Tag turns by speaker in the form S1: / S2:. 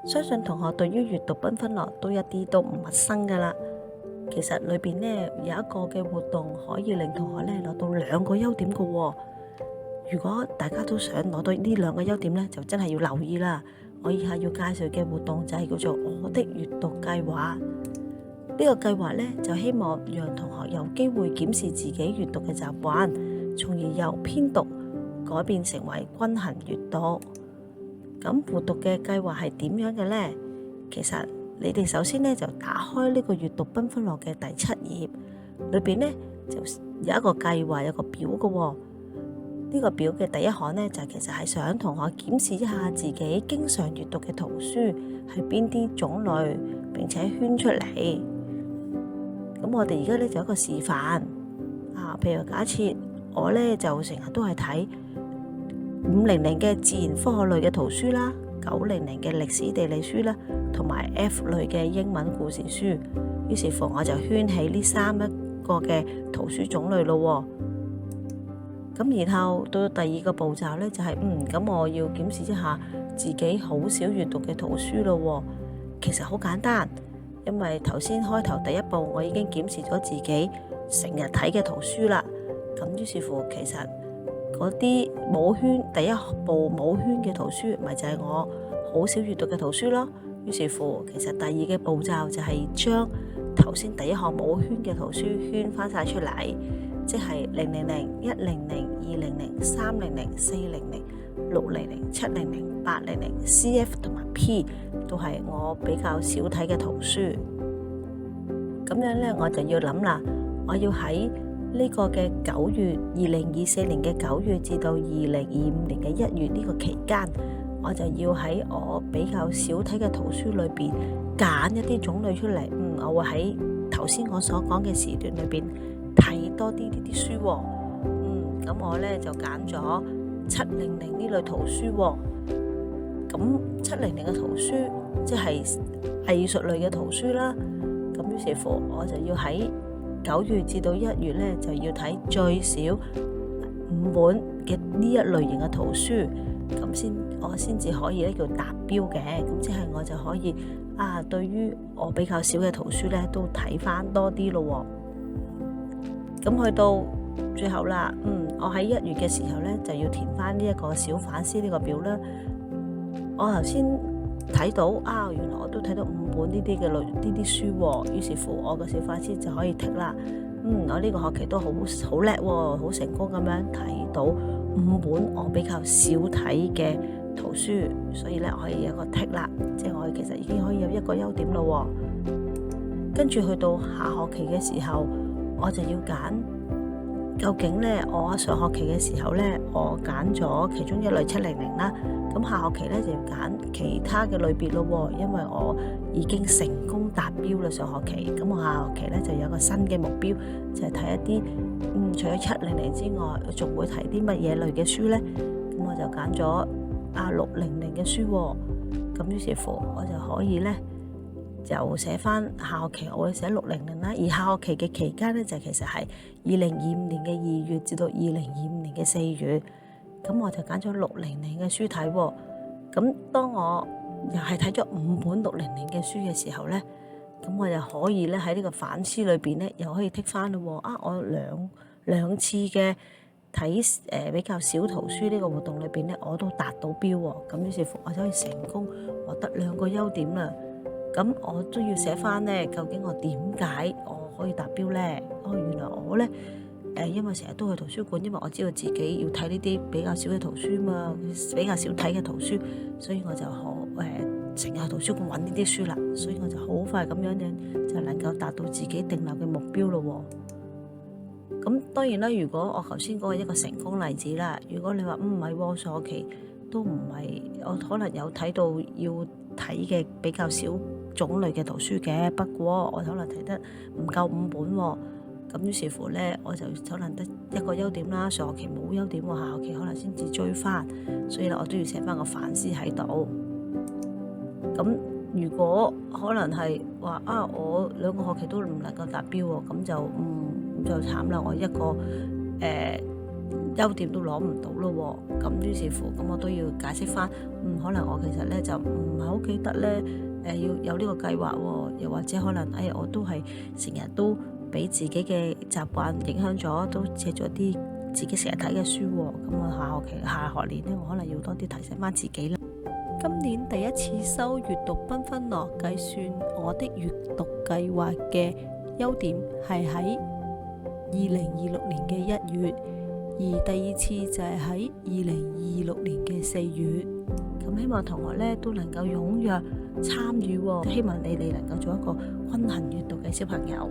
S1: 相信同學對於閱讀繽紛樂都一啲都唔陌生㗎啦。其實裏邊呢有一個嘅活動可以令同學呢攞到2個優點嘅喎。如果大家都想攞到呢2個優點呢，就真係要留意啦。我以下要介紹嘅活動就係叫做我的閱讀計劃。呢個計劃呢，就希望讓同學有機會檢視自己閱讀嘅習慣，從而由偏讀改變成為均衡閱讀。咁活讀嘅計劃係點樣嘅呢？其實你哋首先呢，就打開呢個閱讀繽紛樂嘅第7頁，裏邊呢，就有一個計劃，有個表嘅喎。呢個表嘅第一項呢，就其實係想同學檢視一下自己經常閱讀嘅圖書係邊啲種類，並且圈出嚟。咁我哋而家呢，就有一個示範譬如假設我呢，就成日都係睇500嘅自然科學類嘅圖書啦，900嘅歷史地理書啦，同埋 F 類嘅英文故事書。於是乎我就圈起呢3個嘅圖書種類咯。咁然後到第2個步驟呢，就係咁我要檢視一下自己好少閱讀嘅圖書咯。其實好簡單，因為頭先開頭第一步我已經檢視咗自己成日睇嘅圖書啦。咁於是乎其實嗰啲冇圈，第一步冇圈嘅圖書，咪就係我好少閱讀嘅圖書咯。於是乎其實第2個步驟就係將頭先第一項冇圈嘅圖書圈翻晒出嚟。即係000、100、200、300、400、600、700、800、CF 同埋 P 都係我比較少睇嘅圖書。咁樣呢，我就要諗啦，我要喺呢個嘅9月2024年嘅9月至到2025年嘅1月呢個期間，我就要喺我比較少睇嘅圖書裏邊揀一啲種類出嚟。我會喺頭先我所講嘅時段裏邊睇多啲呢啲書喎。咁我呢就揀咗700呢類圖書喎。咁700嘅圖書即係藝術類嘅圖書啦。咁於是乎我就要喺9月至到1月呢，就要睇最少5本嘅呢一類型嘅圖書，咁我先至可以呢叫達標嘅。咁即係我就可以對於我比較少嘅圖書呢，都睇翻多啲咯。咁去到最後啦，我喺1月嘅時候呢，就要填翻呢一個小反思呢個表啦。我頭先睇到原來我都睇到5本呢啲書喎。於是乎我個小反思就可以剔啦。我呢個學期都好叻喎，好成功咁樣睇到5本我比較少睇嘅圖書，所以呢，我可以有個剔啦，即係我其實已經可以有1個優點咯。跟住去到下學期嘅時候，我就要揀究竟呢，我上學期嘅時候呢，我揀咗其中一類700啦。咁下學期呢，就要揀其他嘅類別咯，因為我已經成功達標啦上學期。咁我下學期呢，就有個新嘅目標，就係睇一啲除咗700之外，仲會睇啲乜嘢類嘅書呢？咁我就揀咗600嘅書喎。咁於是乎我就可以呢，就寫翻下學期我會寫600啦。而下學期嘅期間呢，就其實係2025年嘅2月至到2025年嘅4月。咁我就揀咗600嘅書睇喎。咁當我又係睇咗5本600嘅書嘅時候呢，咁我就可以咧喺呢個反思裏邊呢，又可以剔翻咯。我兩次嘅睇比較少圖書呢個活動裏邊呢，我都達到標喎。咁於是乎我就可以成功獲得2個優點啦。咁我都要寫翻呢，究竟我點解我可以達標呢？原來我呢，因為成日都去圖書館，因為我知道自己要睇呢啲比較少嘅圖書嘛，比較少睇嘅圖書，所以我就成日去圖書館揾呢啲書啦，所以我就好快咁樣就能夠達到自己定立嘅目標咯。咁當然啦，如果我頭先嗰個一個成功例子啦，如果你話唔係喎，上學期都唔係，我可能有睇到要睇嘅比較少種類嘅圖書嘅，不過我可能睇得唔夠5本喎。咁於是乎呢，我就可能得1個優點啦，上學期冇優點喎，下學期可能先至追翻，所以咧我都要寫翻個反思喺度。咁如果可能係話我2個學期都唔能夠達標喎，咁就慘啦，我一個優點都攞唔到咯喎。咁於是乎，咁我都要解釋翻，可能我其實咧就唔係好記得咧，要有呢個計劃喎，又或者可能我都係成日都俾自己嘅習慣影響咗，都借咗啲自己成日睇嘅書喎。咁啊下學年咧，我可能要多啲提醒翻自己啦。今年第一次修閱讀繽紛樂計算我的閱讀計劃嘅優點係喺2026年嘅1月，而第二次就係喺2026年嘅4月。咁希望同學咧都能夠踴躍參與喎，希望你哋能夠做一個均衡閱讀嘅小朋友。